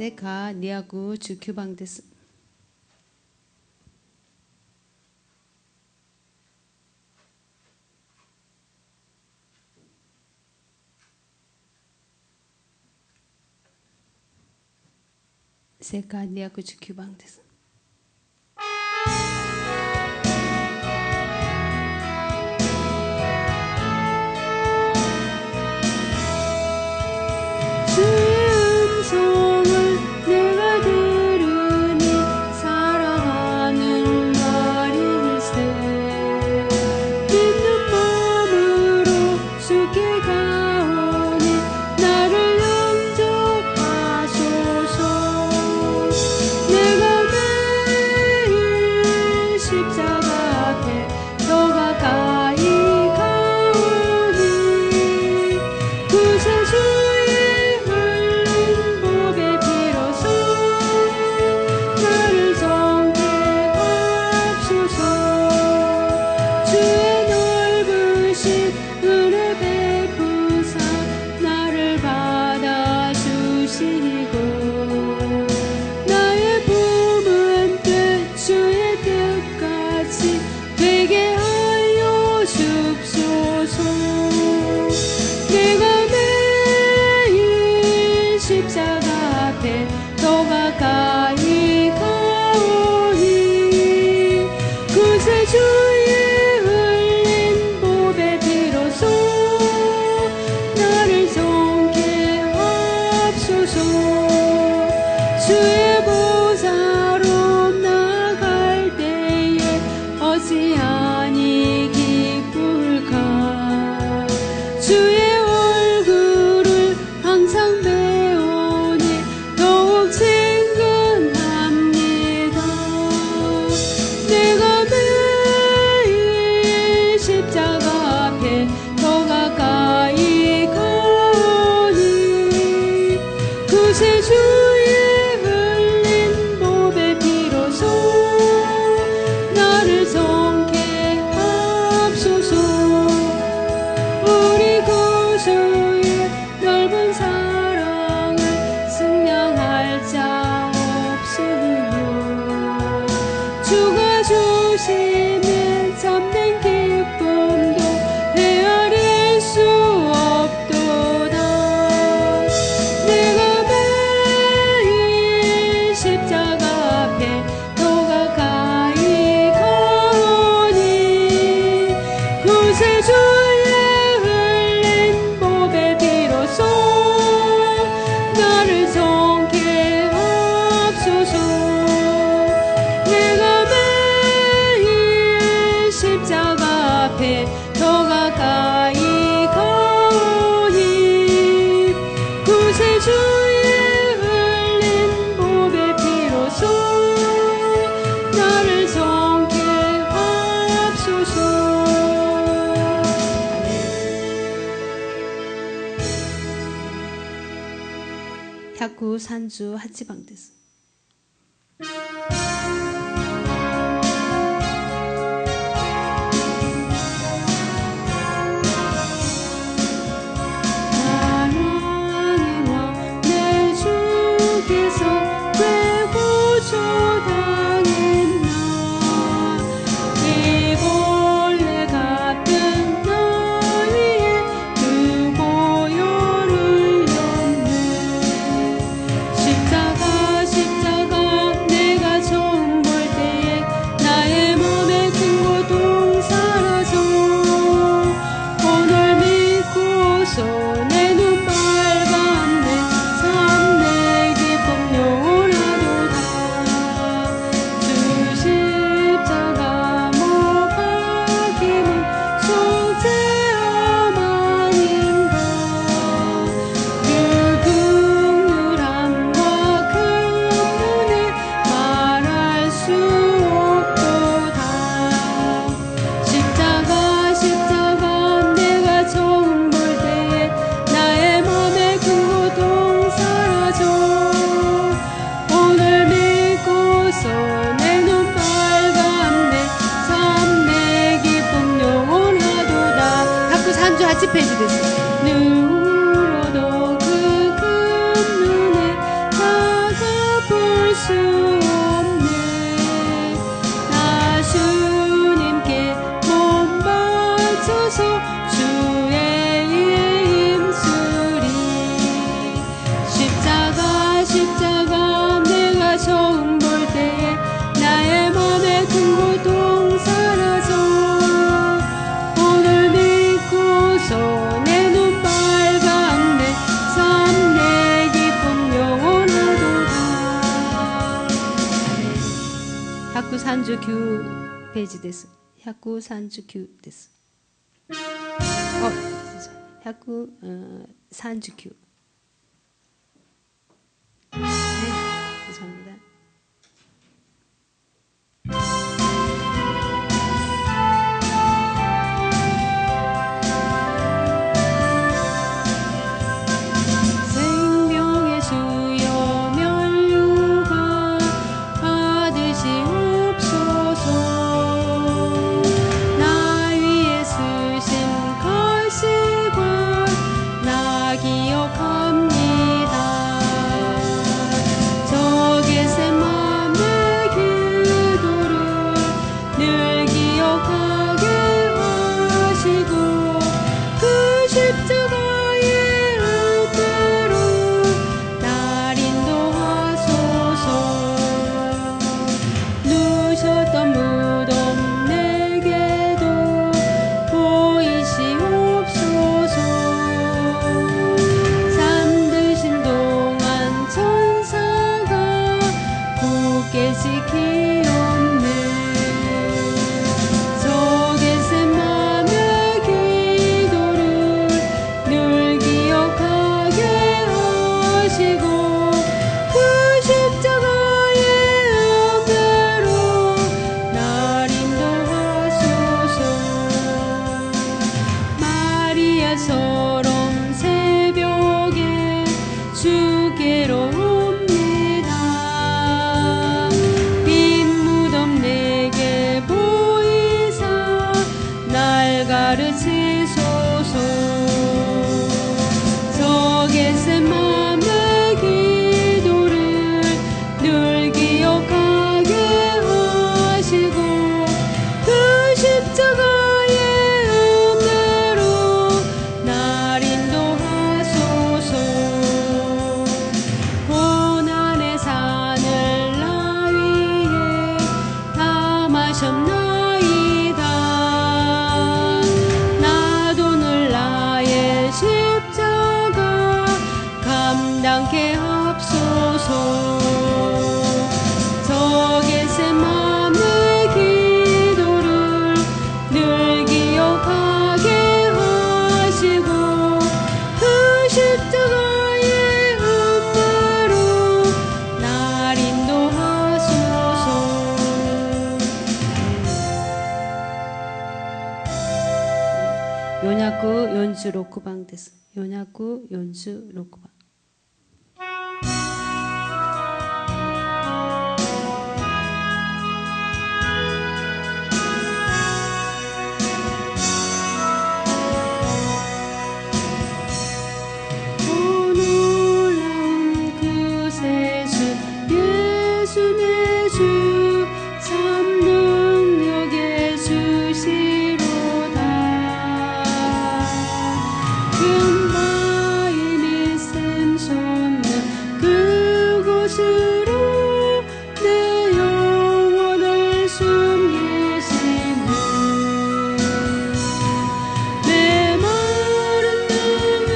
세카 니아구 주큐방 데스. 세카 니아구 주큐방 데스. 내가 100구 산주 하치방です。 하나님아 내 주께서 왜 구조당했나 이 벌레 같은 나 위에 그 보혈을 였네 십자가 내가 처음 볼 때에 나의 몸에 큰 고통 사라져 오늘 믿고서 내 눈 빨갛네 참 내 기쁨 영원하도다 주 십자가 못 박힘은 속죄함 아닌가 그 극률함과 큰 은혜 말할 수 없도다 십자가 내가 처음 볼 때에 나의 몸에 큰 고통 사라져 오늘 믿고서 내 눈 빨갛네 참 내 기쁨 영원하도다 138페이지です。 눈으로도 그 큰 은혜 다가볼 수 없네 나 주님께 몸 바쳐서 주의 일에 힘쓰리 십자가 내가 처음 볼 때에 나의 맘에 큰 고통 사라져 오늘 믿고서 내 눈 빨갛네 참 내 기쁨 영원하도다 139페이지です。 139です。 139 네, 죄송합니다. 생명의 수여 면류관 받으시옵소서 나 위에 쓰신 가시관 나 기억합니다 저 겟세마네 기도를 늘 기억하게 하시고 그 십자가의 은혜로 날 인도하소서 누셨던 무덤 내게도 보이시옵소서 잠드신 동안 천사가 굳게 지키옵네 저 겟세마네 기도를 늘 기억하게 하시고 그 십자가의 은혜로 날 인도하소서 마리아처럼 새벽에 주께로 옵니다 빈 무덤 내게 보이사 날 가르치소서 저 겟세마네 기도를 늘 기억하게 하시고 그 십자가의 은혜로 날 인도하소서 고난의 산을 나 위에 다 마셨나이다 나도 늘 나의 십자가 감당케 합소서 저 겟세마네 기도를 늘 기억하게 하시고 그 십자가의 은혜로 날 인도하소서 446番です。446番。 금바위 믿음 솟는 그곳으로 내 영혼을 숨기시네. 메마른 땅을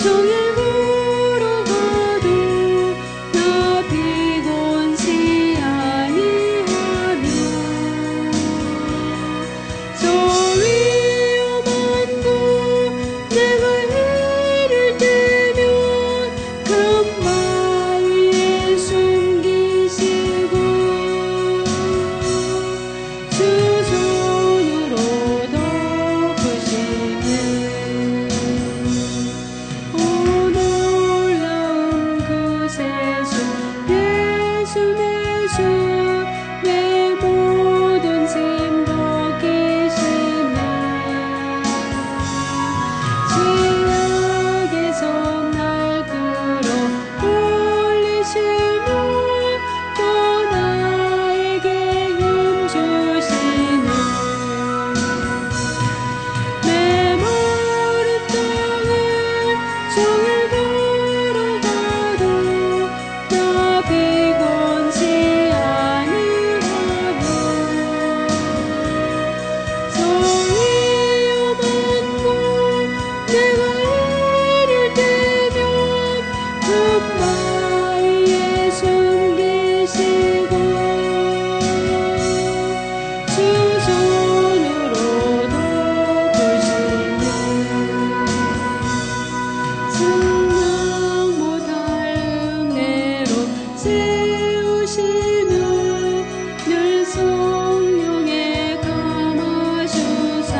종일 걸어가도 나 비곤치 아니하며 저 위험한 곳 내가 해를 들면 금바위에 숨기시고 주 손으로 덮으시네. 오 놀라운 그새 주 예수 내 주 내 모든 짐 벗기시네. 죄악에서 날 끌어올리시며 또 나에게 힘 주시네. 메마른 땅을 종일 걸어가도 나 비곤치 아니하며 저 위험한 곳 내가 해를 들면 금바위에 숨기시고 주 손으로 덮으시네. 증명 못할 은혜로 세우시며 늘 성령에 감아주사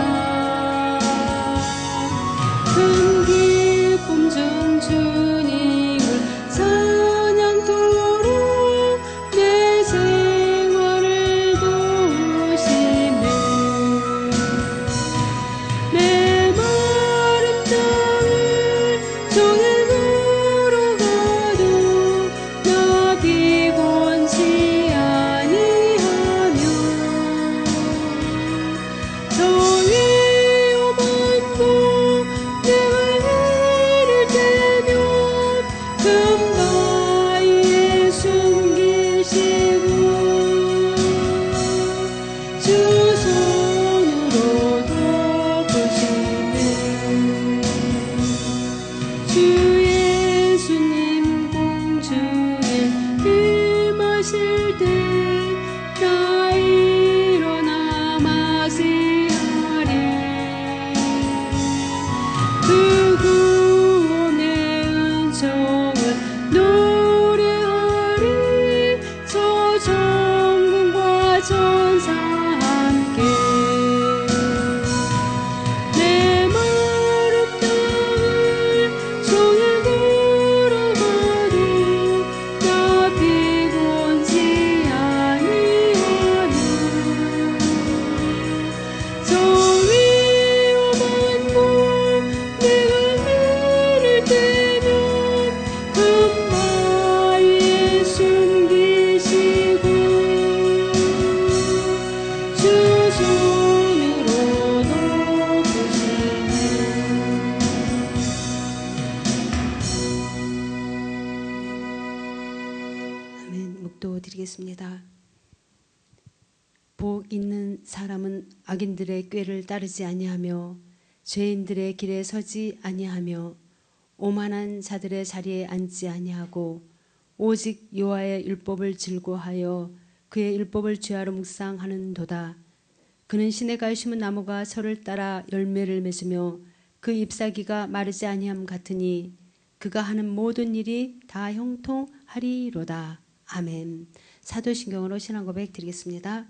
큰 기쁨 중 주님을 찬양토록 내 생활을 도우시네. 메마른 땅을 종일 걸어가도 나 비곤치 아니하며 저 위험한 곳 내가 해를 들면 금바위에 숨기시고 주 손으로 덮으시네. 주 예수님 공주에 임하실 때 나 일어나 맞이하리. 그 구원의 은총을 노래하리. 저 정군과 전사 함께 메마른 땅을 종일 걸어가도 나 비곤치 아니하며 저 위험한 곳 내가 해를 들면 금바위에 숨기시고 주 손으로 덮으시네. 아멘. 묵도 드리겠습니다. 복 있는 사람은 악인들의 꾀를 따르지 아니하며 죄인들의 길에 서지 아니하며 오만한 자들의 자리에 앉지 아니하고 오직 여호와의 율법을 즐거워하여 그의 율법을 죄하러 묵상하는도다. 그는 시내가에 심은 나무가 설을 따라 열매를 맺으며 그 잎사귀가 마르지 아니함 같으니 그가 하는 모든 일이 다 형통하리로다. 아멘. 사도신경으로 신앙고백 드리겠습니다.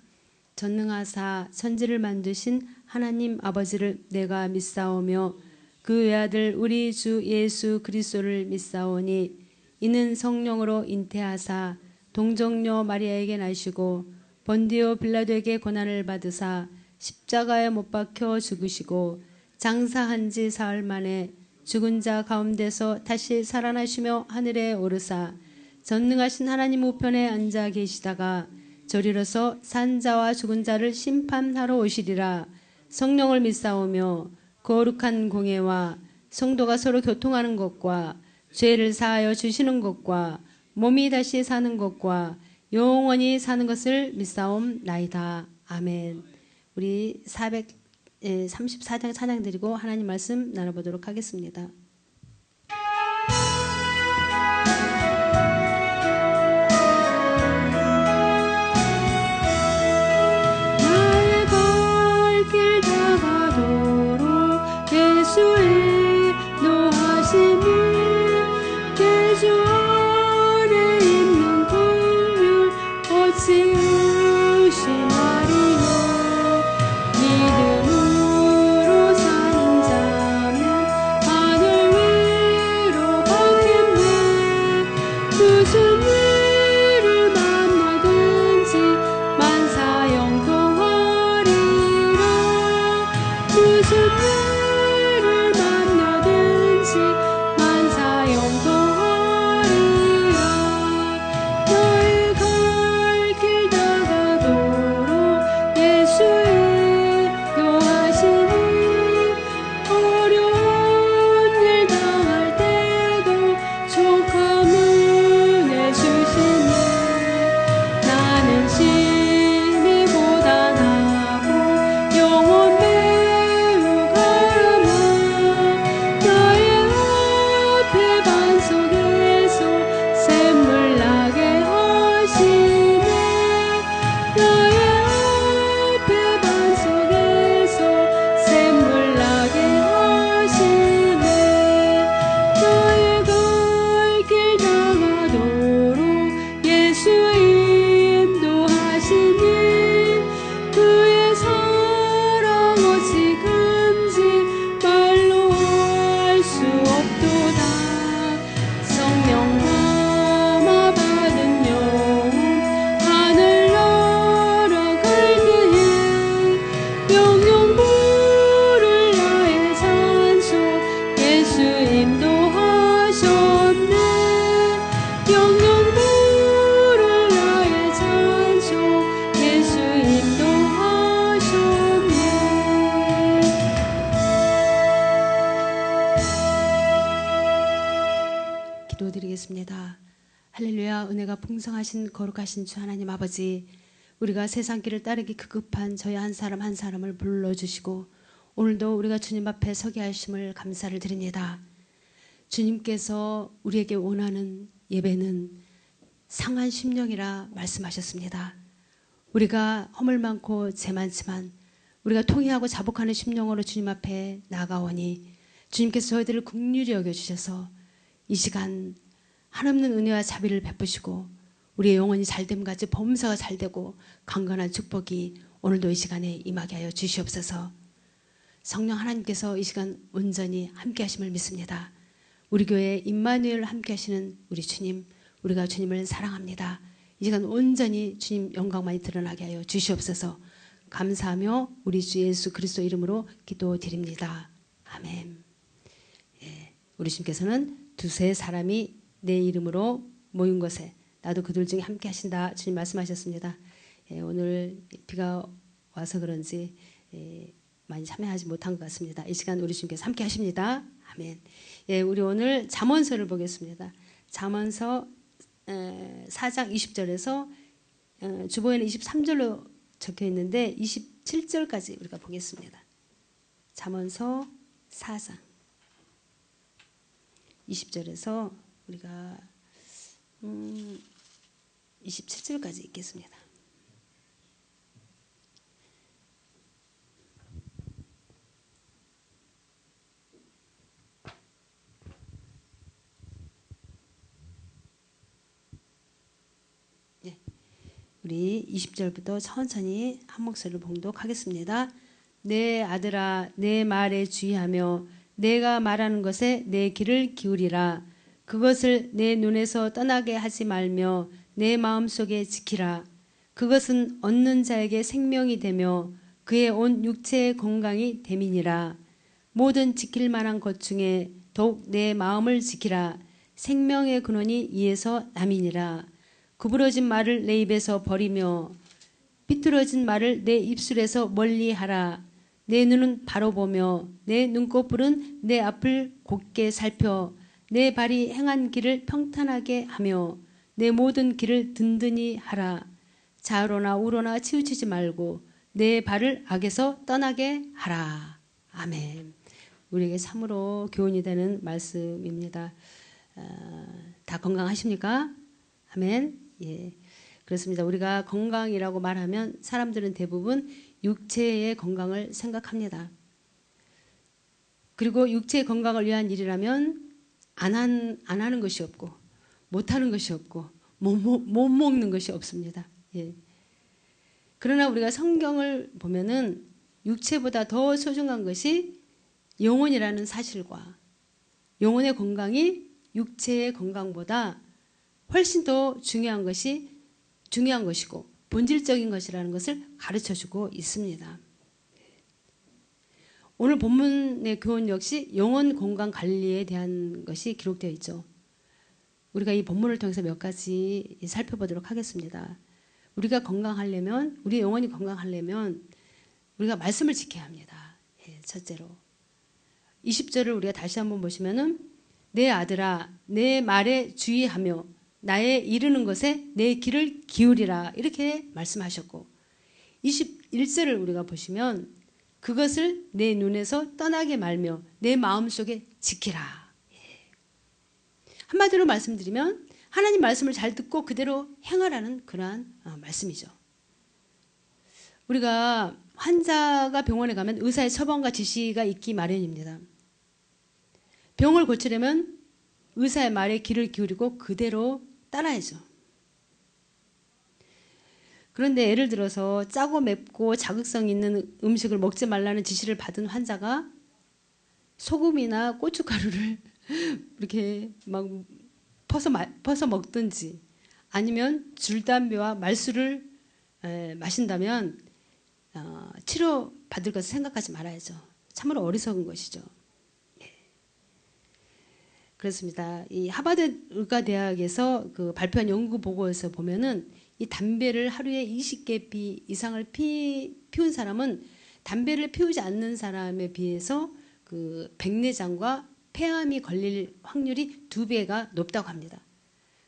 전능하사 천지를 만드신 하나님 아버지를 내가 믿사오며 그 외아들 우리 주 예수 그리스도를 믿사오니 이는 성령으로 잉태하사 동정녀 마리아에게 나시고 본디오 빌라도에게 고난을 받으사 십자가에 못 박혀 죽으시고 장사한 지 사흘 만에 죽은 자 가운데서 다시 살아나시며 하늘에 오르사 전능하신 하나님 우편에 앉아 계시다가 저리로서 산 자와 죽은 자를 심판하러 오시리라. 성령을 믿사오며 거룩한 공예와 성도가 서로 교통하는 것과 죄를 사하여 주시는 것과 몸이 다시 사는 것과 영원히 사는 것을 믿사옵나이다. 아멘. 우리 434장 찬양 드리고 하나님 말씀 나눠보도록 하겠습니다. 나의 갈 길 다가도록 예수의 노하심이 계주 안에 있는 긍휼 어찌 의심하리요. 믿음으로 사는 자면 하늘 위로 가겠네. 무슨 일을 만나든지 만사 영통하리라. 무슨 일을 만나든지 만사 영통하리라. 나의 갈 길 다가도록 예수의 노하시니 어려운 일 당할 때도 족함을 내주시네. 나는 심히 고단하고 영혼 매우 가라마. 나의 앞에 반석에서 샘물 나게 하시네. 나의 앞에 반석에서 샘물 나게 하시네. 나의 갈 길 다가도록 예수의 인도하시니 그의 사랑 어찌 큰지 말로 알 수 없도다. 성령 담아 받은 영혼 하늘 날아갈 때에 영영 부를 나의 찬송 예수 인도하셨네. 영영 부를 나의 찬송 예수 인도하셨네. 기도드리겠습니다. 할렐루야. 은혜가 풍성하신 거룩하신 주 하나님 아버지, 우리가 세상 길을 따르기 급급한 저희 한 사람 한 사람을 불러주시고 오늘도 우리가 주님 앞에 서게 하심을 감사를 드립니다. 주님께서 우리에게 원하는 예배는 상한 심령이라 말씀하셨습니다. 우리가 허물 많고 죄 많지만 우리가 통회하고 자복하는 심령으로 주님 앞에 나아가오니 주님께서 저희들을 긍휼히 여겨주셔서 이 시간 한없는 은혜와 자비를 베푸시고 우리의 영혼이 잘됨같이 범사가 잘되고 강건한 축복이 오늘도 이 시간에 임하게 하여 주시옵소서. 성령 하나님께서 이 시간 온전히 함께 하심을 믿습니다. 우리 교회에 임마누엘 함께 하시는 우리 주님, 우리가 주님을 사랑합니다. 이 시간 온전히 주님 영광만이 드러나게 하여 주시옵소서. 감사하며 우리 주 예수 그리스도 이름으로 기도드립니다. 아멘. 우리 주님께서는 두세 사람이 내 이름으로 모인 것에 나도 그들 중에 함께 하신다 주님 말씀하셨습니다. 오늘 비가 와서 그런지 많이 참여하지 못한 것 같습니다. 이 시간 우리 주님께서 함께 하십니다. 아멘. 우리 오늘 잠언서를 보겠습니다. 잠언서 4장 20절에서 주보에는 23절로 적혀 있는데 27절까지 우리가 보겠습니다. 잠언서 4장 20절에서 우리가 27절까지 읽겠습니다. 우리 20절부터 천천히 한 목소리로 봉독하겠습니다. 내 아들아, 내 말에 주의하며 내가 말하는 것에 내 귀를 기울이라. 그것을 내 눈에서 떠나게 하지 말며 내 마음속에 지키라. 그것은 얻는 자에게 생명이 되며 그의 온 육체의 건강이 됨이니라. 모든 지킬 만한 것 중에 더욱 내 마음을 지키라. 생명의 근원이 이에서 남이니라. 구부러진 말을 내 입에서 버리며 삐뚤어진 말을 내 입술에서 멀리하라. 내 눈은 바로 보며 내 눈꺼풀은 내 앞을 곧게 살펴 내 발이 행한 길을 평탄하게 하며 내 모든 길을 든든히 하라. 좌로나 우로나 치우치지 말고 내 발을 악에서 떠나게 하라. 아멘. 우리에게 참으로 교훈이 되는 말씀입니다. 다 건강하십니까? 아멘. 예. 그렇습니다. 우리가 건강이라고 말하면 사람들은 대부분 육체의 건강을 생각합니다. 그리고 육체의 건강을 위한 일이라면 안 하는 것이 없고 못하는 것이 없고 못 먹는 것이 없습니다. 예. 그러나 우리가 성경을 보면은 육체보다 더 소중한 것이 영혼이라는 사실과 영혼의 건강이 육체의 건강보다 훨씬 더 중요한 것이고 본질적인 것이라는 것을 가르쳐주고 있습니다. 오늘 본문의 교훈 역시 영혼 건강 관리에 대한 것이 기록되어 있죠. 우리가 이 본문을 통해서 몇 가지 살펴보도록 하겠습니다. 우리가 건강하려면, 우리 영혼이 건강하려면 우리가 말씀을 지켜야 합니다. 예, 첫째로. 20절을 우리가 다시 한번 보시면은 내 아들아 내 말에 주의하며 나의 이르는 것에 내 귀를 기울이라 이렇게 말씀하셨고 21절을 우리가 보시면 그것을 내 눈에서 떠나게 말며 내 마음속에 지키라. 한마디로 말씀드리면 하나님 말씀을 잘 듣고 그대로 행하라는 그러한 말씀이죠. 우리가 환자가 병원에 가면 의사의 처방과 지시가 있기 마련입니다. 병을 고치려면 의사의 말에 귀를 기울이고 그대로 따라야죠. 그런데 예를 들어서 짜고 맵고 자극성 있는 음식을 먹지 말라는 지시를 받은 환자가 소금이나 고춧가루를 이렇게 막 퍼서 먹든지 아니면 줄담배와 말수를 마신다면 치료받을 것을 생각하지 말아야죠. 참으로 어리석은 것이죠. 그렇습니다. 이 하버드 의과대학에서 그 발표한 연구 보고에서 보면은 이 담배를 하루에 20개 이상을 피운 사람은 담배를 피우지 않는 사람에 비해서 그 백내장과 폐암이 걸릴 확률이 2배가 높다고 합니다.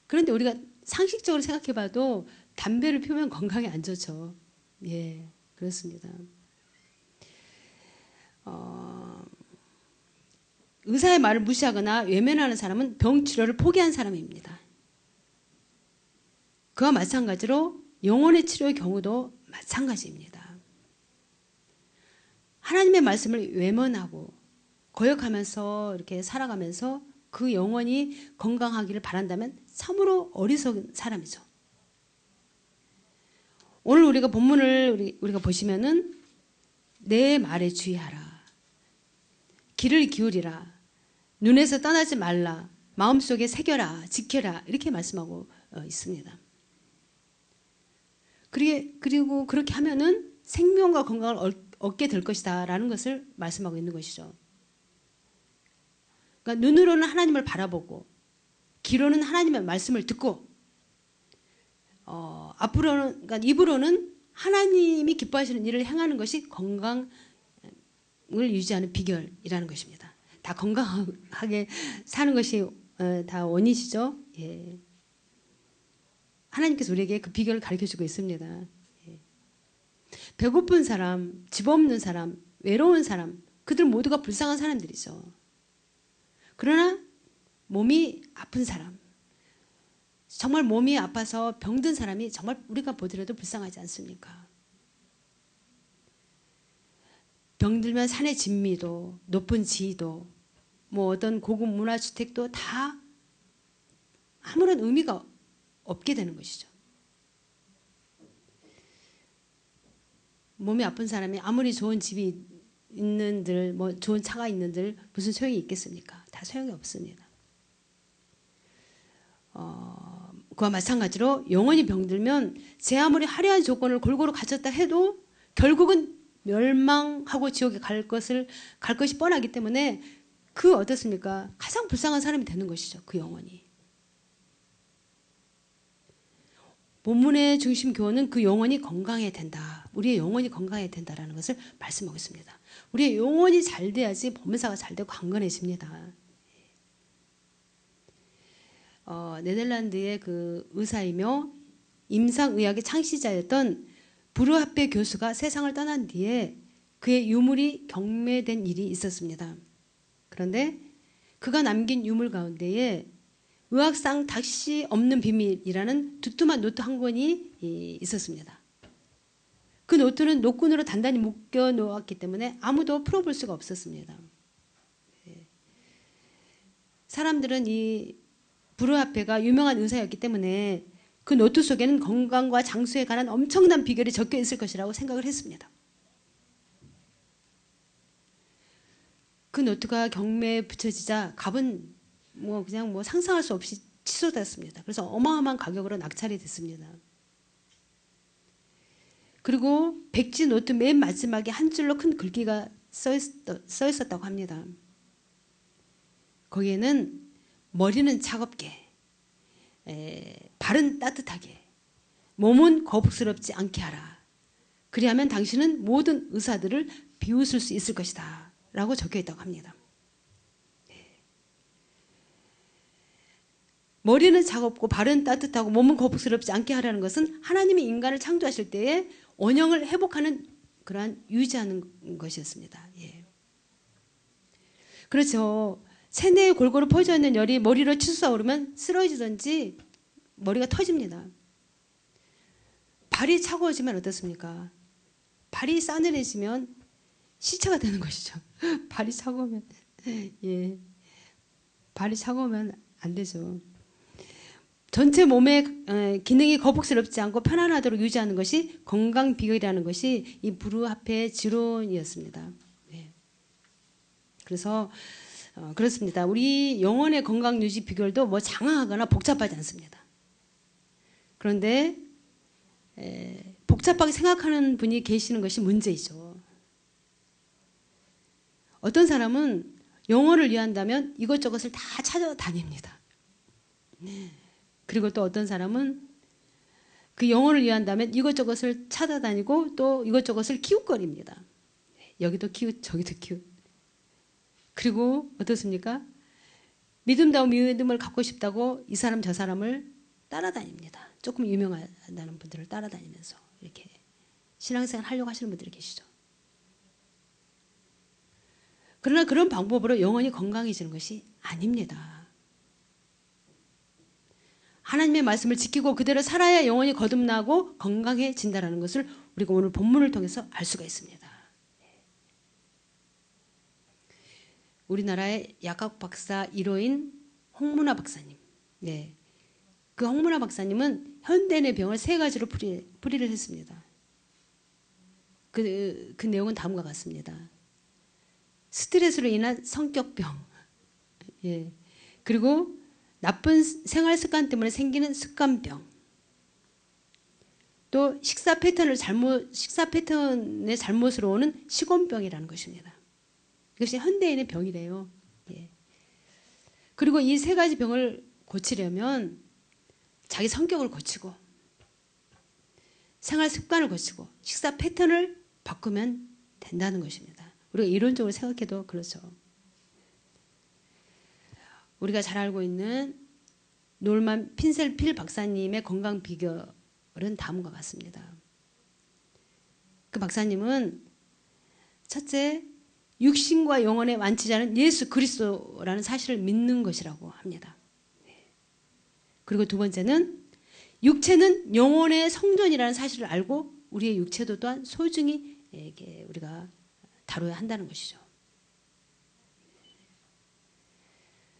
그런데 우리가 상식적으로 생각해봐도 담배를 피우면 건강에 안 좋죠. 예, 그렇습니다. 의사의 말을 무시하거나 외면하는 사람은 병 치료를 포기한 사람입니다. 그와 마찬가지로 영혼의 치료의 경우도 마찬가지입니다. 하나님의 말씀을 외면하고 거역하면서 이렇게 살아가면서 그 영혼이 건강하기를 바란다면 참으로 어리석은 사람이죠. 오늘 우리가 본문을 우리가 보시면은 내 말에 주의하라. 귀를 기울이라. 눈에서 떠나지 말라. 마음속에 새겨라. 지켜라. 이렇게 말씀하고 있습니다. 그리고 그렇게 하면은 생명과 건강을 얻게 될 것이다 라는 것을 말씀하고 있는 것이죠. 그러니까 눈으로는 하나님을 바라보고 귀로는 하나님의 말씀을 듣고 앞으로는 그러니까 입으로는 하나님이 기뻐하시는 일을 행하는 것이 건강을 유지하는 비결이라는 것입니다. 다 건강하게 사는 것이 다 원이시죠. 예. 하나님께서 우리에게 그 비결을 가르쳐주고 있습니다. 예. 배고픈 사람, 집 없는 사람, 외로운 사람, 그들 모두가 불쌍한 사람들이죠. 그러나 몸이 아픈 사람, 정말 몸이 아파서 병든 사람이 정말 우리가 보더라도 불쌍하지 않습니까? 병들면 산의 진미도, 높은 지위도, 뭐 어떤 고급 문화주택도 다 아무런 의미가 없게 되는 것이죠. 몸이 아픈 사람이 아무리 좋은 집이 있는들, 뭐 좋은 차가 있는들 무슨 소용이 있겠습니까? 다 소용이 없습니다. 그와 마찬가지로 영혼이 병들면 제 아무리 화려한 조건을 골고루 갖췄다 해도 결국은 멸망하고 지옥에 갈 것이 뻔하기 때문에 어떻습니까? 가장 불쌍한 사람이 되는 것이죠. 그 영혼이. 본문의 중심 교훈은 그 영혼이 건강해야 된다. 우리의 영혼이 건강해야 된다라는 것을 말씀하고 있습니다. 우리의 영혼이 잘 돼야지 법문사가 잘 되고 강건해집니다. 네덜란드의 그 의사이며 임상의학의 창시자였던 브루하페 교수가 세상을 떠난 뒤에 그의 유물이 경매된 일이 있었습니다. 그런데 그가 남긴 유물 가운데에 의학상 다시 없는 비밀이라는 두툼한 노트 한 권이 있었습니다. 그 노트는 노끈으로 단단히 묶여 놓았기 때문에 아무도 풀어볼 수가 없었습니다. 사람들은 이 브루하페가 유명한 의사였기 때문에 그 노트 속에는 건강과 장수에 관한 엄청난 비결이 적혀 있을 것이라고 생각을 했습니다. 그 노트가 경매에 붙여지자 값은 그냥 상상할 수 없이 치솟았습니다. 그래서 어마어마한 가격으로 낙찰이 됐습니다. 그리고 백지 노트 맨 마지막에 한 줄로 큰 글귀가 써 있었다고 합니다. 거기에는 머리는 차갑게, 발은 따뜻하게, 몸은 거북스럽지 않게 하라. 그리하면 당신은 모든 의사들을 비웃을 수 있을 것이다. 라고 적혀 있다고 합니다. 머리는 차갑고 발은 따뜻하고 몸은 거북스럽지 않게 하라는 것은 하나님이 인간을 창조하실 때에 원형을 회복하는 그러한 유지하는 것이었습니다. 예. 그렇죠. 체내에 골고루 퍼져 있는 열이 머리로 치솟아오르면 쓰러지든지 머리가 터집니다. 발이 차가워지면 어떻습니까? 발이 싸늘해지면 시체가 되는 것이죠. 발이 차가우면 예, 발이 차가우면 안 되죠. 전체 몸의 기능이 거북스럽지 않고 편안하도록 유지하는 것이 건강 비결이라는 것이 이 브루하페의 지론이었습니다. 네. 그래서 그렇습니다. 우리 영혼의 건강 유지 비결도 장황하거나 복잡하지 않습니다. 그런데 복잡하게 생각하는 분이 계시는 것이 문제이죠. 어떤 사람은 영혼을 위한다면 이것저것을 다 찾아다닙니다. 그리고 또 어떤 사람은 그 영혼을 위한다면 이것저것을 찾아다니고 또 이것저것을 키웃거립니다. 여기도 키웃, 저기도 키웃. 그리고 어떻습니까? 믿음다운 믿음을 갖고 싶다고 이 사람 저 사람을 따라다닙니다. 조금 유명하다는 분들을 따라다니면서 이렇게 신앙생활 하려고 하시는 분들이 계시죠. 그러나 그런 방법으로 영혼이 건강해지는 것이 아닙니다. 하나님의 말씀을 지키고 그대로 살아야 영혼이 거듭나고 건강해진다는 것을 우리가 오늘 본문을 통해서 알 수가 있습니다. 우리나라의 약학 박사 1호인 홍문화 박사님. 네. 그 홍문화 박사님은 현대인의 병을 3가지로 풀이를 했습니다. 그 내용은 다음과 같습니다. 스트레스로 인한 성격병, 예. 그리고 나쁜 생활 습관 때문에 생기는 습관병, 또 식사 패턴의 잘못으로 오는 식원병이라는 것입니다. 이것이 현대인의 병이래요. 예. 그리고 이 3가지 병을 고치려면 자기 성격을 고치고 생활 습관을 고치고 식사 패턴을 바꾸면 된다는 것입니다. 우리가 이론적으로 생각해도 그렇죠. 우리가 잘 알고 있는 놀만 핀셀필 박사님의 건강 비결은 다음과 같습니다. 그 박사님은 첫째, 육신과 영혼의 완치자는 예수 그리스도라는 사실을 믿는 것이라고 합니다. 그리고 두 번째는 육체는 영혼의 성전이라는 사실을 알고 우리의 육체도 또한 소중히 우리가 다뤄야 한다는 것이죠.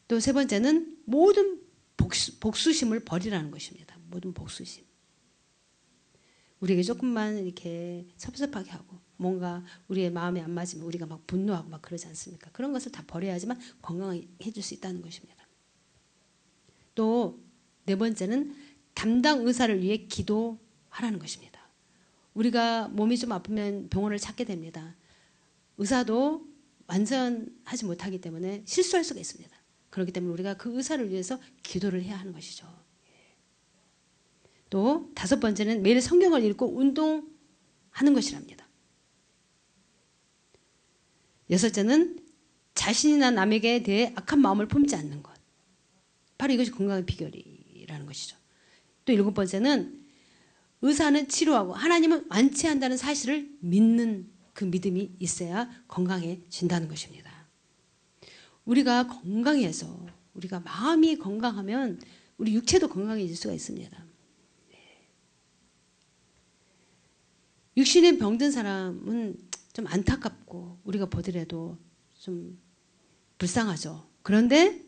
또 세 번째는 모든 복수심을 버리라는 것입니다. 모든 복수심. 우리에게 조금만 이렇게 섭섭하게 하고 뭔가 우리의 마음에 안 맞으면 우리가 막 분노하고 막 그러지 않습니까? 그런 것을 다 버려야지만 건강해질 수 있다는 것입니다. 또 네 번째는 담당 의사를 위해 기도하라는 것입니다. 우리가 몸이 좀 아프면 병원을 찾게 됩니다. 의사도 완전하지 못하기 때문에 실수할 수가 있습니다. 그렇기 때문에 우리가 그 의사를 위해서 기도를 해야 하는 것이죠. 또 5번째는 매일 성경을 읽고 운동하는 것이랍니다. 6째는 자신이나 남에게 대해 악한 마음을 품지 않는 것. 바로 이것이 건강의 비결이라는 것이죠. 또 7번째는 의사는 치료하고 하나님은 완치한다는 사실을 믿는 그 믿음이 있어야 건강해진다는 것입니다. 우리가 건강해서 우리가 마음이 건강하면 우리 육체도 건강해질 수가 있습니다. 육신에 병든 사람은 좀 안타깝고 우리가 보더라도 좀 불쌍하죠. 그런데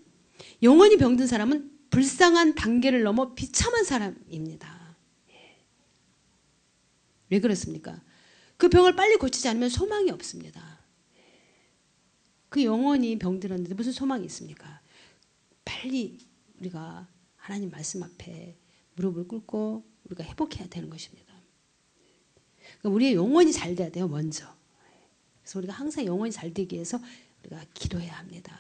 영혼이 병든 사람은 불쌍한 단계를 넘어 비참한 사람입니다. 왜 그렇습니까? 그 병을 빨리 고치지 않으면 소망이 없습니다. 그 영혼이 병들었는데 무슨 소망이 있습니까? 빨리 우리가 하나님 말씀 앞에 무릎을 꿇고 우리가 회복해야 되는 것입니다. 그러니까 우리의 영혼이 잘 돼야 돼요, 먼저. 그래서 우리가 항상 영혼이 잘 되기 위해서 우리가 기도해야 합니다.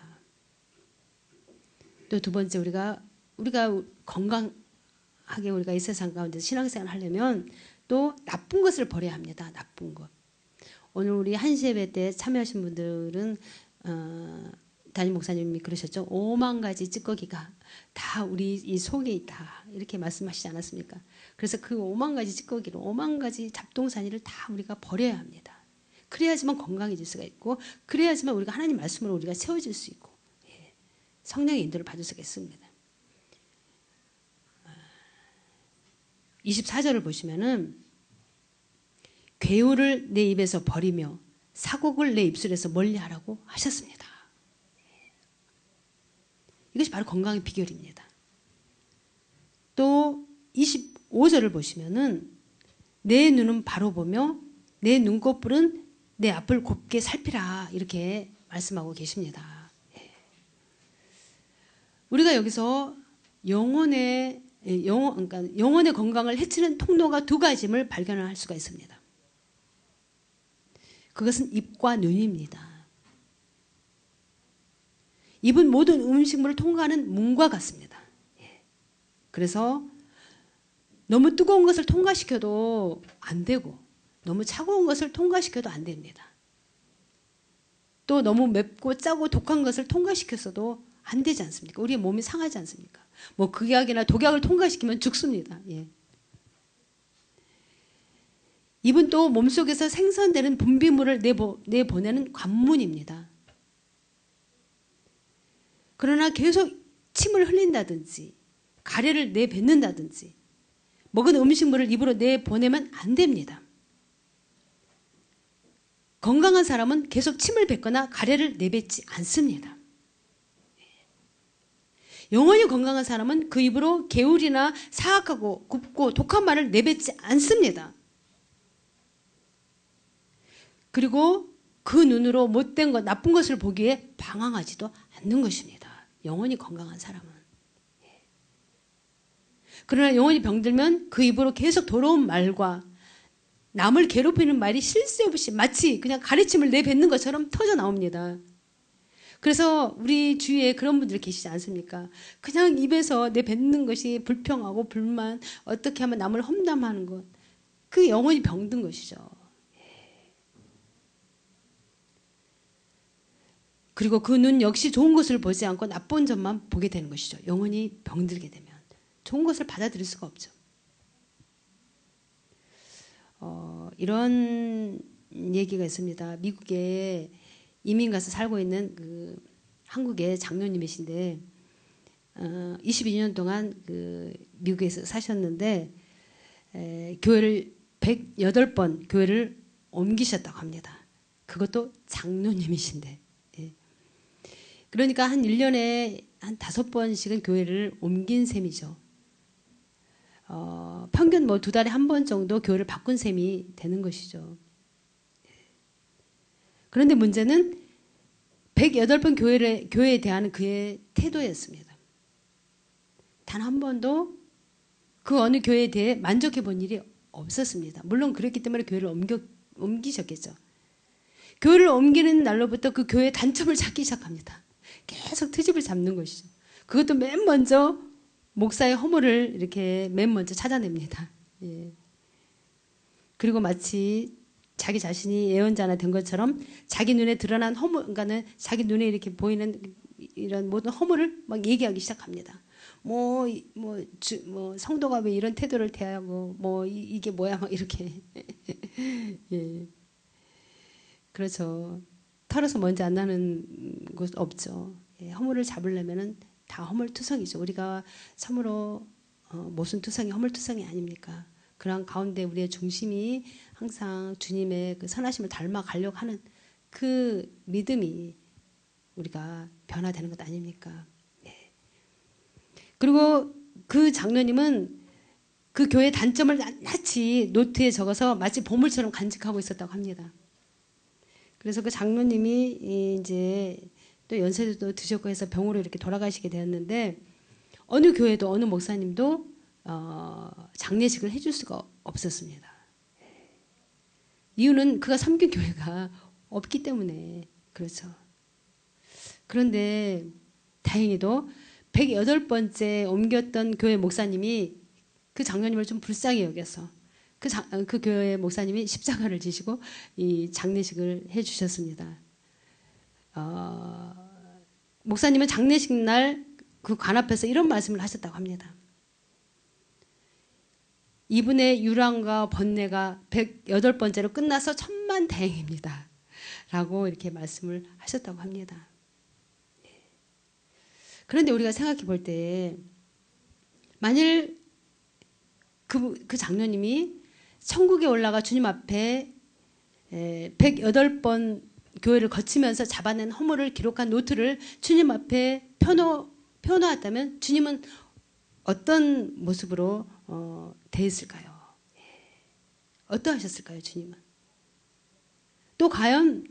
또 2번째, 우리가 건강하게 우리가 이 세상 가운데 신앙생활을 하려면 또 나쁜 것을 버려야 합니다. 나쁜 것. 오늘 우리 한시 예배 때 참여하신 분들은 담임 목사님이 그러셨죠. 5만 가지 찌꺼기가 다 우리 이 속에 있다. 이렇게 말씀하시지 않았습니까? 그래서 그 5만 가지 찌꺼기를 5만 가지 잡동사니를 다 우리가 버려야 합니다. 그래야지만 건강해질 수가 있고 그래야지만 우리가 하나님 말씀으로 우리가 세워질 수 있고 성령의 인도를 받을 수가 있습니다. 24절을 보시면은 괴우를 내 입에서 버리며 사곡을 내 입술에서 멀리하라고 하셨습니다. 이것이 바로 건강의 비결입니다. 또 25절을 보시면은 내 눈은 바로 보며 내 눈꺼풀은 내 앞을 곱게 살피라 이렇게 말씀하고 계십니다. 우리가 여기서 영혼의 건강을 해치는 통로가 2가지임을 발견할 수가 있습니다. 그것은 입과 눈입니다. 입은 모든 음식물을 통과하는 문과 같습니다. 그래서 너무 뜨거운 것을 통과시켜도 안 되고 너무 차가운 것을 통과시켜도 안 됩니다. 또 너무 맵고 짜고 독한 것을 통과시켰어도 안 되지 않습니까? 우리의 몸이 상하지 않습니까? 뭐 극약이나 독약을 통과시키면 죽습니다. 입은 또 몸속에서 생성되는 분비물을 내보내는 관문입니다. 그러나 계속 침을 흘린다든지 가래를 내뱉는다든지 먹은 음식물을 입으로 내보내면 안 됩니다. 건강한 사람은 계속 침을 뱉거나 가래를 내뱉지 않습니다. 영원히 건강한 사람은 그 입으로 개울이나 사악하고 굽고 독한 말을 내뱉지 않습니다. 그리고 그 눈으로 못된 것, 나쁜 것을 보기에 방황하지도 않는 것입니다. 영원히 건강한 사람은. 그러나 영원히 병들면 그 입으로 계속 더러운 말과 남을 괴롭히는 말이 쉴 새 없이 마치 그냥 가래침을 내뱉는 것처럼 터져 나옵니다. 그래서 우리 주위에 그런 분들 계시지 않습니까? 그냥 입에서 내뱉는 것이 불평하고 불만, 어떻게 하면 남을 험담하는 것. 그게 영원히 병든 것이죠. 그리고 그 눈 역시 좋은 것을 보지 않고 나쁜 점만 보게 되는 것이죠. 영원히 병들게 되면. 좋은 것을 받아들일 수가 없죠. 이런 얘기가 있습니다. 미국에 이민 가서 살고 있는 그 한국의 장로님이신데 22년 동안 그 미국에서 사셨는데 교회를 108번 교회를 옮기셨다고 합니다. 그것도 장로님이신데. 그러니까 한 1년에 한 5번씩은 교회를 옮긴 셈이죠. 평균 뭐 2달에 한 번 정도 교회를 바꾼 셈이 되는 것이죠. 그런데 문제는 108번 교회에 대한 그의 태도였습니다. 단 한 번도 그 어느 교회에 대해 만족해 본 일이 없었습니다. 물론 그랬기 때문에 교회를 옮기셨겠죠. 교회를 옮기는 날로부터 그 교회의 단점을 찾기 시작합니다. 계속 트집을 잡는 것이죠. 그것도 맨 먼저 목사의 허물을 이렇게 맨 먼저 찾아냅니다. 예. 그리고 마치 자기 자신이 예언자나 된 것처럼 자기 눈에 드러난 허물, 그러니까는 자기 눈에 이렇게 보이는 이런 모든 허물을 막 얘기하기 시작합니다. 뭐 성도가 왜 이런 태도를 대하고 이게 뭐야 막 이렇게. 예. 그렇죠. 털어서 먼지 안 나는 곳 없죠. 예. 허물을 잡으려면은 다 허물투성이죠. 우리가 참으로 모순투성이 허물투성이 아닙니까? 그런 가운데 우리의 중심이 항상 주님의 그 선하심을 닮아가려고 하는 그 믿음이 우리가 변화되는 것 아닙니까? 네. 그리고 그 장로님은 그 교회의 단점을 낱낱이 노트에 적어서 마치 보물처럼 간직하고 있었다고 합니다. 그래서 그 장로님이 이제 또 연세도 드셨고 해서 병으로 이렇게 돌아가시게 되었는데 어느 교회도 어느 목사님도 장례식을 해줄 수가 없었습니다. 이유는 그가 섬긴 교회가 없기 때문에 그렇죠. 그런데 다행히도 108번째 옮겼던 교회 목사님이 그 장로님을 좀 불쌍히 여겨서 그 교회 목사님이 십자가를 지시고 이 장례식을 해주셨습니다. 목사님은 장례식 날 그 관 앞에서 이런 말씀을 하셨다고 합니다. 이분의 유랑과 번뇌가 108번째로 끝나서 천만다행입니다. 라고 이렇게 말씀을 하셨다고 합니다. 그런데 우리가 생각해 볼 때 만일 그 장로님이 천국에 올라가 주님 앞에 108번 교회를 거치면서 잡아낸 허물을 기록한 노트를 주님 앞에 펴놓았다면 주님은 어떤 모습으로 대했을까요? 어떠하셨을까요, 주님은? 또 과연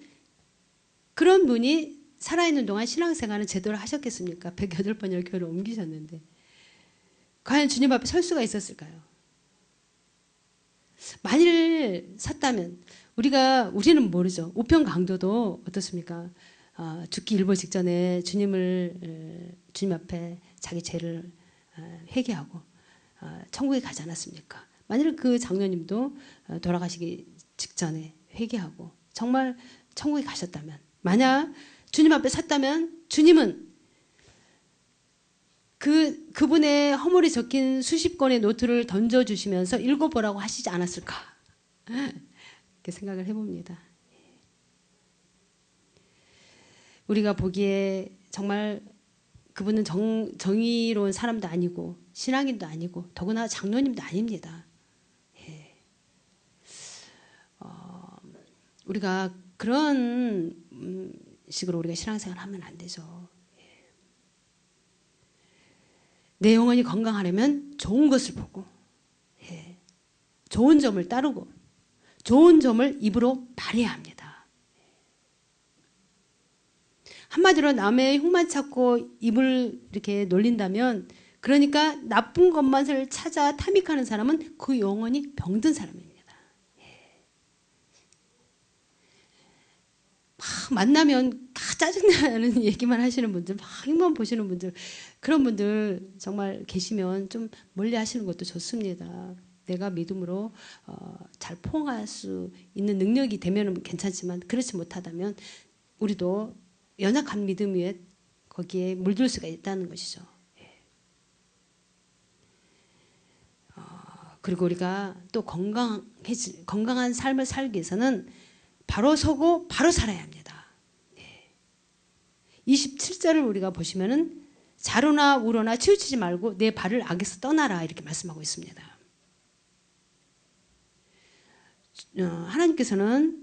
그런 분이 살아있는 동안 신앙생활은 제대로 하셨겠습니까? 108번을 교회를 옮기셨는데 과연 주님 앞에 설 수가 있었을까요? 만일 섰다면 우리는 모르죠. 우편 강도도 어떻습니까? 죽기 일보 직전에 주님 앞에 자기 죄를 회개하고 천국에 가지 않았습니까? 만일 그 장로님도 돌아가시기 직전에 회개하고 정말 천국에 가셨다면, 만약 주님 앞에 섰다면 주님은 그분의 허물이 적힌 수십 권의 노트를 던져주시면서 읽어보라고 하시지 않았을까? 이렇게 생각을 해봅니다. 우리가 보기에 정말 그분은 정의로운 사람도 아니고 신앙인도 아니고 더구나 장로님도 아닙니다. 예. 우리가 그런 식으로 우리가 신앙생활을 하면 안 되죠. 예. 내 영혼이 건강하려면 좋은 것을 보고 예. 좋은 점을 따르고 좋은 점을 입으로 말해야 합니다. 한마디로 남의 흉만 찾고 입을 이렇게 놀린다면, 그러니까 나쁜 것만을 찾아 탐닉하는 사람은 그 영혼이 병든 사람입니다. 막 만나면 다 짜증나는 얘기만 하시는 분들, 막 흉만 보시는 분들, 그런 분들 정말 계시면 좀 멀리 하시는 것도 좋습니다. 내가 믿음으로 잘 포용할 수 있는 능력이 되면 괜찮지만 그렇지 못하다면 우리도 연약한 믿음 위에 거기에 물들 수가 있다는 것이죠. 그리고 우리가 또 건강한 삶을 살기 위해서는 바로 서고 바로 살아야 합니다. 27절을 우리가 보시면은 자로나 우로나 치우치지 말고 내 발을 악에서 떠나라 이렇게 말씀하고 있습니다. 하나님께서는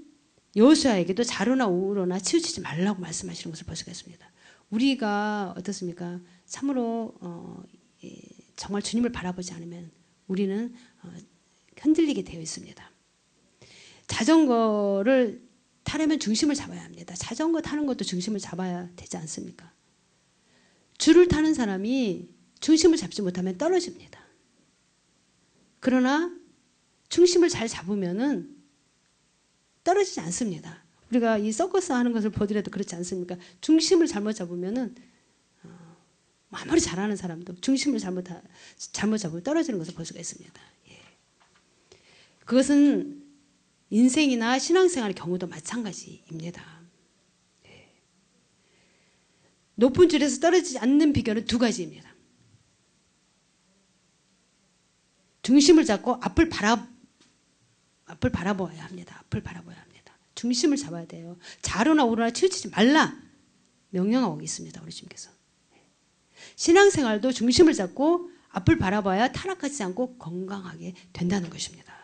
여호수아에게도 자로나 우로나 치우치지 말라고 말씀하시는 것을 볼 수가 있습니다. 우리가 어떻습니까? 참으로 정말 주님을 바라보지 않으면 우리는 흔들리게 되어 있습니다. 자전거를 타려면 중심을 잡아야 합니다. 자전거 타는 것도 중심을 잡아야 되지 않습니까? 줄을 타는 사람이 중심을 잡지 못하면 떨어집니다. 그러나 중심을 잘 잡으면은 떨어지지 않습니다. 우리가 이 서커스 하는 것을 보더라도 그렇지 않습니까? 중심을 잘못 잡으면은 아무리 잘하는 사람도 중심을 잘못 잡으면 떨어지는 것을 볼 수가 있습니다. 예. 그것은 인생이나 신앙생활의 경우도 마찬가지입니다. 예. 높은 줄에서 떨어지지 않는 비결은 두 가지입니다. 중심을 잡고 앞을 바라보아야 합니다. 앞을 바라보아야 합니다. 중심을 잡아야 돼요. 좌로나 우로나 치우치지 말라 명령하고 있습니다. 우리 주님께서. 신앙생활도 중심을 잡고 앞을 바라봐야 타락하지 않고 건강하게 된다는 것입니다.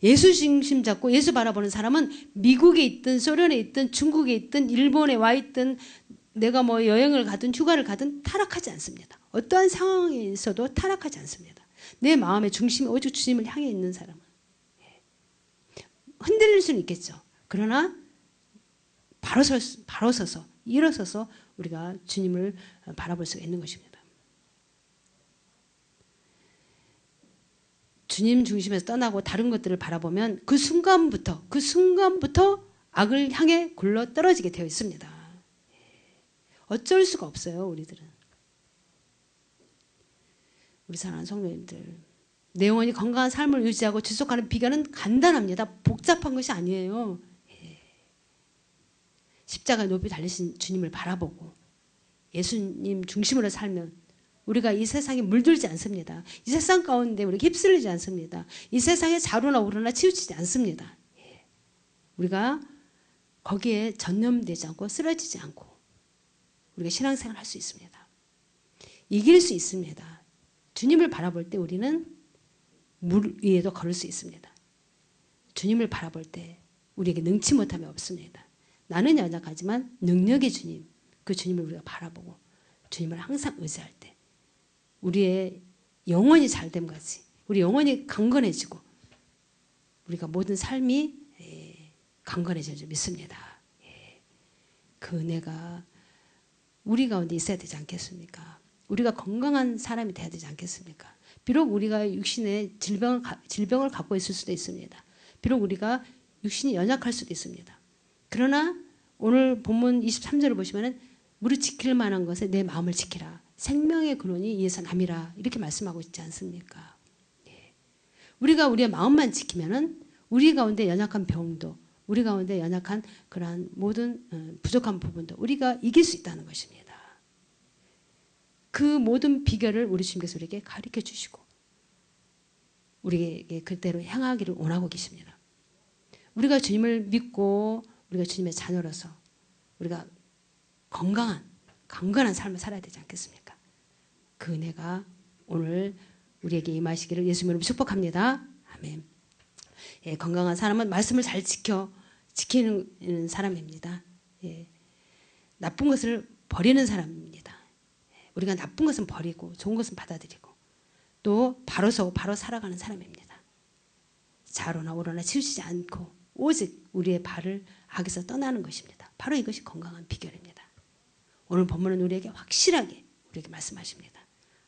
예수 중심 잡고 예수 바라보는 사람은 미국에 있든 소련에 있든 중국에 있든 일본에 와 있든 내가 뭐 여행을 가든 휴가를 가든 타락하지 않습니다. 어떠한 상황에 있어도 타락하지 않습니다. 내 마음의 중심이 오직 주님을 향해 있는 사람은 흔들릴 수는 있겠죠. 그러나 바로 서서 일어서서 우리가 주님을 바라볼 수가 있는 것입니다. 주님 중심에서 떠나고 다른 것들을 바라보면 그 순간부터 악을 향해 굴러 떨어지게 되어 있습니다. 어쩔 수가 없어요. 우리들은. 우리 사랑하는 성도님들, 내 영혼이 건강한 삶을 유지하고 지속하는 비결은 간단합니다. 복잡한 것이 아니에요. 십자가 높이 달리신 주님을 바라보고 예수님 중심으로 살면 우리가 이 세상에 물들지 않습니다. 이 세상 가운데 우리가 휩쓸리지 않습니다. 이 세상에 좌로나 우로나 치우치지 않습니다. 우리가 거기에 전념되지 않고 쓰러지지 않고 우리가 신앙생활을 할 수 있습니다. 이길 수 있습니다. 주님을 바라볼 때 우리는 물 위에도 걸을 수 있습니다. 주님을 바라볼 때 우리에게 능치 못함이 없습니다. 나는 연약하지만 능력의 주님, 그 주님을 우리가 바라보고 주님을 항상 의지할 때 우리의 영혼이 잘됨 같이 우리 영혼이 강건해지고 우리가 모든 삶이 강건해질 줄 믿습니다. 그 은혜가 우리 가운데 있어야 되지 않겠습니까? 우리가 건강한 사람이 돼야 되지 않겠습니까? 비록 우리가 육신의 질병을 갖고 있을 수도 있습니다. 비록 우리가 육신이 연약할 수도 있습니다. 그러나 오늘 본문 23절을 보시면 무릇 지킬 만한 것에 내 마음을 지키라. 생명의 근원이 이에서 남이라. 이렇게 말씀하고 있지 않습니까? 우리가 우리의 마음만 지키면은 우리 가운데 연약한 병도 우리 가운데 연약한 그러한 모든 부족한 부분도 우리가 이길 수 있다는 것입니다. 그 모든 비결을 우리 주님께서 우리에게 가르쳐 주시고 우리에게 그대로 향하기를 원하고 계십니다. 우리가 주님을 믿고 우리가 주님의 자녀로서 우리가 건강한 강건한 삶을 살아야 되지 않겠습니까? 그 은혜가 오늘 우리에게 임하시기를 예수님으로 축복합니다. 아멘. 예, 건강한 사람은 말씀을 잘 지키는 사람입니다. 예, 나쁜 것을 버리는 사람입니다. 예, 우리가 나쁜 것은 버리고 좋은 것은 받아들이고 또 바로 서고 바로 살아가는 사람입니다. 좌로나 우로나 치우치지 않고 오직 우리의 발을 악에서 떠나는 것입니다. 바로 이것이 건강한 비결입니다. 오늘 본문은 우리에게 확실하게 우리에게 말씀하십니다.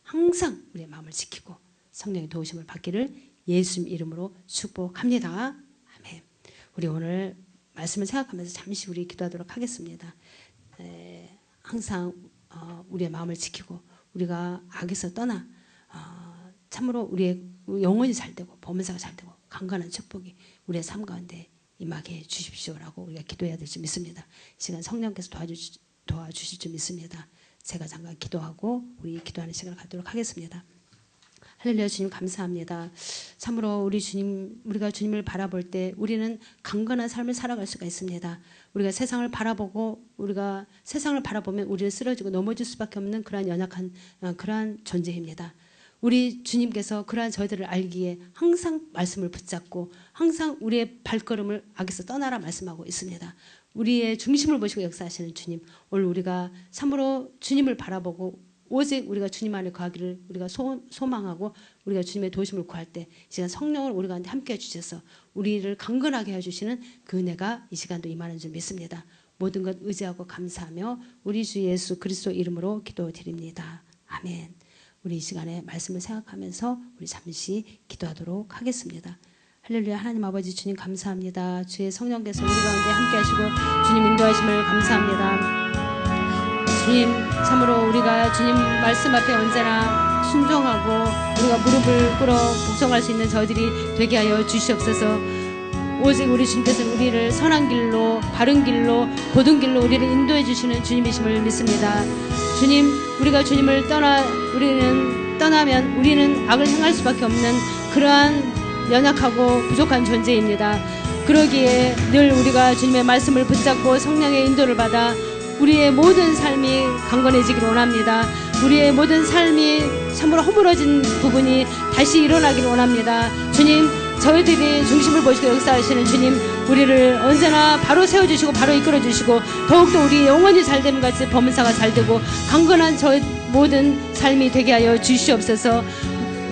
항상 우리의 마음을 지키고 성령의 도우심을 받기를 예수님 이름으로 축복합니다. 아멘. 우리 오늘 말씀을 생각하면서 잠시 우리 기도하도록 하겠습니다. 항상 우리의 마음을 지키고 우리가 악에서 떠나 참으로 우리의 영혼이 잘되고 범사가 잘되고 강건한 축복이 우리의 삶 가운데 임하게 해주십시오라고 우리가 기도해야 될 줄 믿습니다. 이 시간 성령께서 도와주실 줄 믿습니다. 제가 잠깐 기도하고 우리 기도하는 시간을 갖도록 하겠습니다. 할렐루야. 주님 감사합니다. 참으로 우리가 주님을 바라볼 때 우리는 강건한 삶을 살아갈 수가 있습니다. 우리가 세상을 바라보면 우리는 쓰러지고 넘어질 수밖에 없는 그러한 연약한 그러한 존재입니다. 우리 주님께서 그러한 저희들을 알기에 항상 말씀을 붙잡고 항상 우리의 발걸음을 악에서 떠나라 말씀하고 있습니다. 우리의 중심을 보시고 역사하시는 주님, 오늘 우리가 참으로 주님을 바라보고 오직 우리가 주님 안에 거하기를 우리가 소망하고 우리가 주님의 도우심을 구할 때 이 시간 성령을 우리 가운데 함께해 주셔서 우리를 강건하게 해주시는 그 은혜가 이 시간도 임하는 줄 믿습니다. 모든 것 의지하고 감사하며 우리 주 예수 그리스도 이름으로 기도드립니다. 아멘. 우리 이 시간에 말씀을 생각하면서 우리 잠시 기도하도록 하겠습니다. 할렐루야. 하나님 아버지 주님 감사합니다. 주의 성령께서 우리 가운데 함께 하시고 주님 인도하심을 감사합니다. 주님, 참으로 우리가 주님 말씀 앞에 언제나 순종하고 우리가 무릎을 꿇어 복종할 수 있는 저희들이 되게 하여 주시옵소서. 오직 우리 주님께서는 우리를 선한 길로, 바른 길로, 고든 길로 우리를 인도해 주시는 주님이심을 믿습니다. 주님, 우리가 주님을 떠나면 우리는 악을 행할 수밖에 없는 그러한 연약하고 부족한 존재입니다. 그러기에 늘 우리가 주님의 말씀을 붙잡고 성령의 인도를 받아 우리의 모든 삶이 강건해지기를 원합니다. 우리의 모든 삶이 참으로 허물어진 부분이 다시 일어나기를 원합니다. 주님, 저희들이 중심을 보시고 역사하시는 주님, 우리를 언제나 바로 세워주시고 바로 이끌어주시고 더욱더 우리 영혼이 잘됨 같이 범사가 잘되고 강건한 저희 모든 삶이 되게 하여 주시옵소서.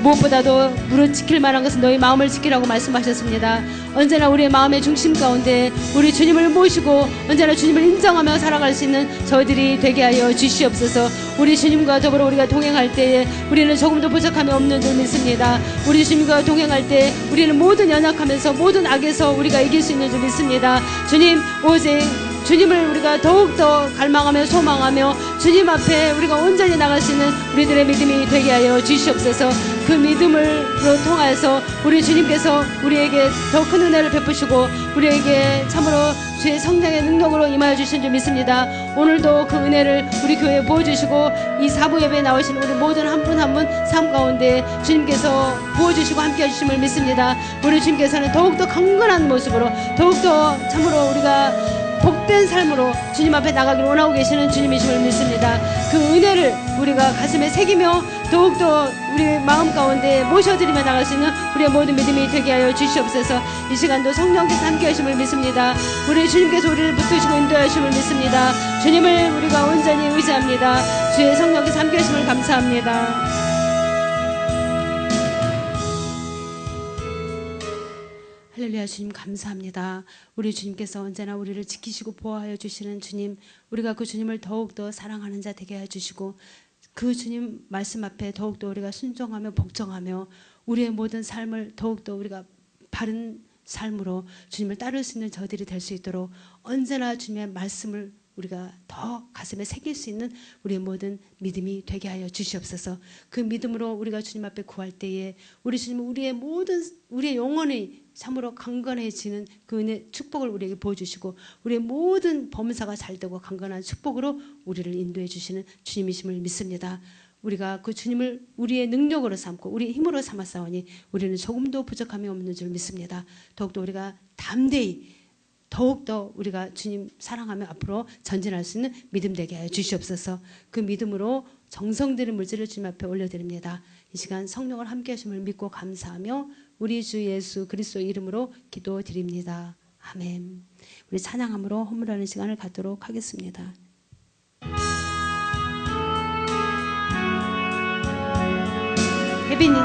무엇보다도 무릇 지킬 만한 것은 너희 마음을 지키라고 말씀하셨습니다. 언제나 우리의 마음의 중심 가운데 우리 주님을 모시고 언제나 주님을 인정하며 살아갈 수 있는 저희들이 되게 하여 주시옵소서. 우리 주님과 더불어 우리가 동행할 때에 우리는 조금도 부족함이 없는 줄 믿습니다. 우리 주님과 동행할 때 우리는 모든 연약하면서 모든 악에서 우리가 이길 수 있는 줄 믿습니다. 주님, 오직 주님을 우리가 더욱더 갈망하며 소망하며 주님 앞에 우리가 온전히 나갈 수 있는 우리들의 믿음이 되게 하여 주시옵소서. 그 믿음으로 통하여서 우리 주님께서 우리에게 더 큰 은혜를 베푸시고 우리에게 참으로 주의 성령의 능력으로 임하여 주신 줄 믿습니다. 오늘도 그 은혜를 우리 교회에 부어주시고 이 사부 예배에 나오신 우리 모든 한 분 한 분 삶 가운데 주님께서 부어주시고 함께 해주심을 믿습니다. 우리 주님께서는 더욱더 강건한 모습으로 더욱더 참으로 우리가 복된 삶으로 주님 앞에 나가기를 원하고 계시는 주님이심을 믿습니다. 그 은혜를 우리가 가슴에 새기며 더욱더 우리 마음 가운데 모셔드리며 나갈 수 있는 우리의 모든 믿음이 되게 하여 주시옵소서. 이 시간도 성령께서 함께 하심을 믿습니다. 우리 주님께서 우리를 붙드시고 인도하심을 믿습니다. 주님을 우리가 온전히 의지합니다. 주의 성령께서 함께 하심을 감사합니다. 할렐루야. 주님 감사합니다. 우리 주님께서 언제나 우리를 지키시고 보호하여 주시는 주님, 우리가 그 주님을 더욱더 사랑하는 자 되게 해주시고 그 주님 말씀 앞에 더욱더 우리가 순종하며 복종하며 우리의 모든 삶을 더욱더 우리가 바른 삶으로 주님을 따를 수 있는 저들이 될 수 있도록 언제나 주님의 말씀을 우리가 더 가슴에 새길 수 있는 우리의 모든 믿음이 되게 하여 주시옵소서. 그 믿음으로 우리가 주님 앞에 구할 때에 우리 주님은 우리의 영혼이 참으로 강건해지는 그 은혜 축복을 우리에게 보여주시고 우리의 모든 범사가 잘되고 강건한 축복으로 우리를 인도해 주시는 주님이심을 믿습니다. 우리가 그 주님을 우리의 능력으로 삼고 우리의 힘으로 삼았사오니 우리는 조금도 부족함이 없는 줄 믿습니다. 더욱더 우리가 담대히 더욱더 우리가 주님 사랑하며 앞으로 전진할 수 있는 믿음 되게 하여 주시옵소서. 그 믿음으로 정성들의 물질을 주님 앞에 올려드립니다. 이 시간 성령을 함께 하심을 믿고 감사하며 우리 주 예수 그리스도 이름으로 기도드립니다. 아멘. 우리 찬양함으로 헌물하는 시간을 갖도록 하겠습니다. 혜빈이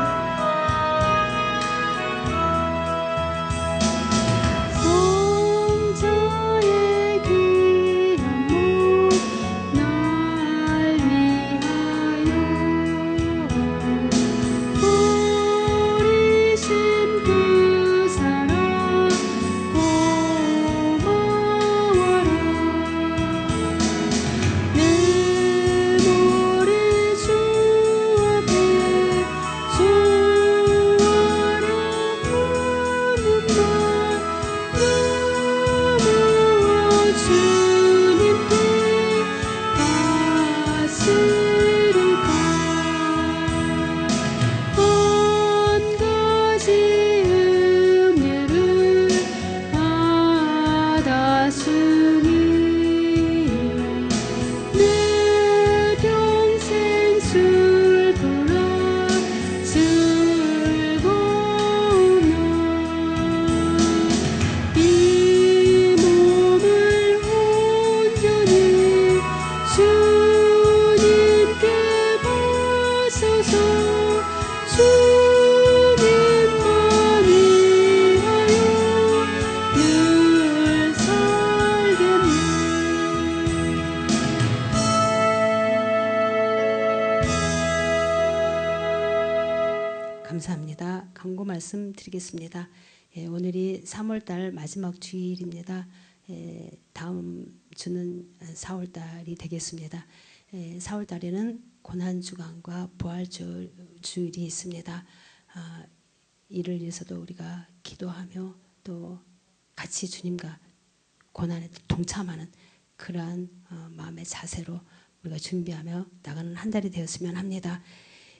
감사합니다. 광고 말씀 드리겠습니다. 오늘이 3월달 마지막 주일입니다. 다음 주는 4월달이 되겠습니다. 4월 달에는 고난주간과 부활주일이 있습니다. 이를 위해서도 우리가 기도하며 또 같이 주님과 고난에 동참하는 그러한 마음의 자세로 우리가 준비하며 나가는 한 달이 되었으면 합니다.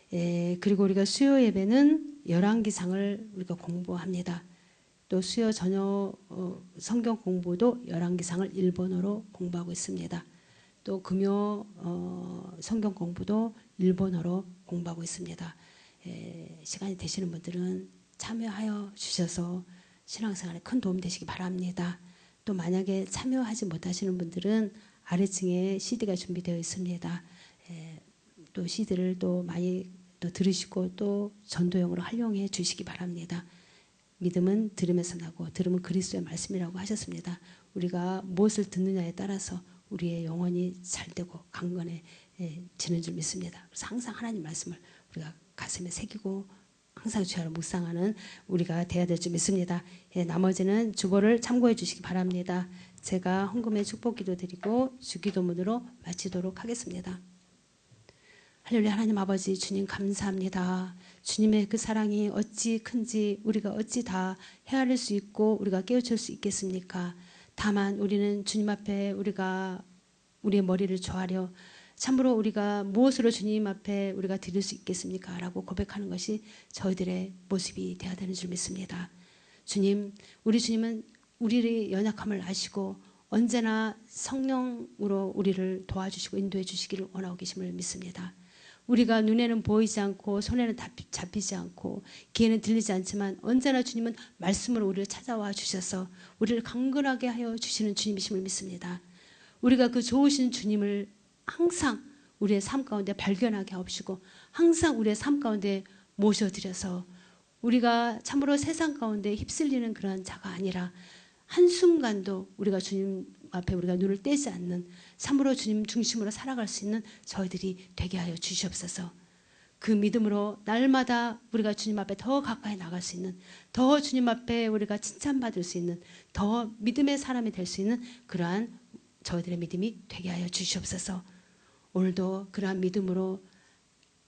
그리고 우리가 수요 예배는 열왕기상을 우리가 공부합니다. 또 수요 저녁 성경 공부도 열왕기상을 일본어로 공부하고 있습니다. 또 금요 성경 공부도 일본어로 공부하고 있습니다. 시간이 되시는 분들은 참여하여 주셔서 신앙생활에 큰 도움 되시기 바랍니다. 또 만약에 참여하지 못하시는 분들은 아래층에 CD가 준비되어 있습니다. 또 CD를 또 많이 또 들으시고 또 전도용으로 활용해 주시기 바랍니다. 믿음은 들음에서 나고 들음은 그리스도의 말씀이라고 하셨습니다. 우리가 무엇을 듣느냐에 따라서 우리의 영혼이 잘되고 강건해지는 줄 믿습니다. 그래서 항상 하나님 말씀을 우리가 가슴에 새기고 항상 주야로 묵상하는 우리가 돼야 될 줄 믿습니다. 나머지는 주보를 참고해 주시기 바랍니다. 제가 헌금의 축복기도 드리고 주기도문으로 마치도록 하겠습니다. 할렐루야. 하나님 아버지 주님 감사합니다. 주님의 그 사랑이 어찌 큰지 우리가 어찌 다 헤아릴 수 있고 우리가 깨우칠 수 있겠습니까? 다만 우리는 주님 앞에 우리가 우리의 머리를 조아려 참으로 우리가 무엇으로 주님 앞에 우리가 드릴 수 있겠습니까? 라고 고백하는 것이 저희들의 모습이 되어야 되는 줄 믿습니다. 주님, 우리 주님은 우리의 연약함을 아시고 언제나 성령으로 우리를 도와주시고 인도해 주시기를 원하고 계심을 믿습니다. 우리가 눈에는 보이지 않고 손에는 잡히지 않고 귀에는 들리지 않지만 언제나 주님은 말씀으로 우리를 찾아와 주셔서 우리를 강건하게 하여 주시는 주님이심을 믿습니다. 우리가 그 좋으신 주님을 항상 우리의 삶 가운데 발견하게 하옵시고 항상 우리의 삶 가운데 모셔드려서 우리가 참으로 세상 가운데 휩쓸리는 그러한 자가 아니라 한순간도 우리가 주님 앞에 우리가 눈을 떼지 않는 참으로 주님 중심으로 살아갈 수 있는 저희들이 되게 하여 주시옵소서. 그 믿음으로 날마다 우리가 주님 앞에 더 가까이 나갈 수 있는, 더 주님 앞에 우리가 칭찬받을 수 있는, 더 믿음의 사람이 될 수 있는 그러한 저희들의 믿음이 되게 하여 주시옵소서. 오늘도 그러한 믿음으로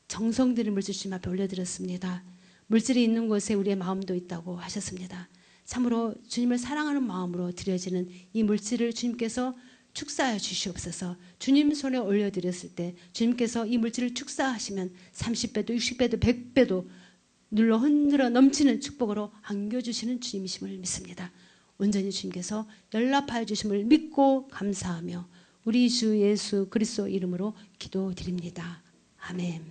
정성 들인 물질 주님 앞에 올려드렸습니다. 물질이 있는 곳에 우리의 마음도 있다고 하셨습니다. 참으로 주님을 사랑하는 마음으로 드려지는 이 물질을 주님께서 축사하여 주시옵소서. 주님 손에 올려드렸을 때 주님께서 이 물질을 축사하시면 30배도 60배도 100배도 눌러 흔들어 넘치는 축복으로 안겨주시는 주님이심을 믿습니다. 온전히 주님께서 연락하여 주심을 믿고 감사하며 우리 주 예수 그리스도 이름으로 기도드립니다. 아멘.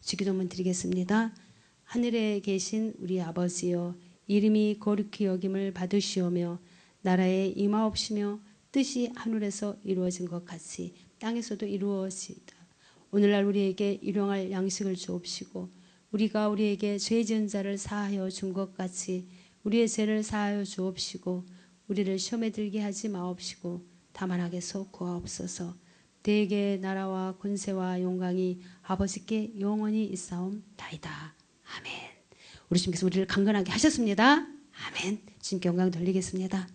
주기도문 드리겠습니다. 하늘에 계신 우리 아버지여, 이름이 거룩히 여김을 받으시오며 나라에 임하옵시며 뜻이 하늘에서 이루어진 것 같이 땅에서도 이루어지이다. 오늘날 우리에게 일용할 양식을 주옵시고 우리가 우리에게 죄 지은 자를 사하여 준 것 같이 우리의 죄를 사하여 주옵시고 우리를 시험에 들게 하지 마옵시고 다만 악에서 구하옵소서. 대개 나라와 권세와 영광이 아버지께 영원히 있사옵나이다. 아멘. 우리 주님께서 우리를 강건하게 하셨습니다. 아멘. 주님께 영광 돌리겠습니다.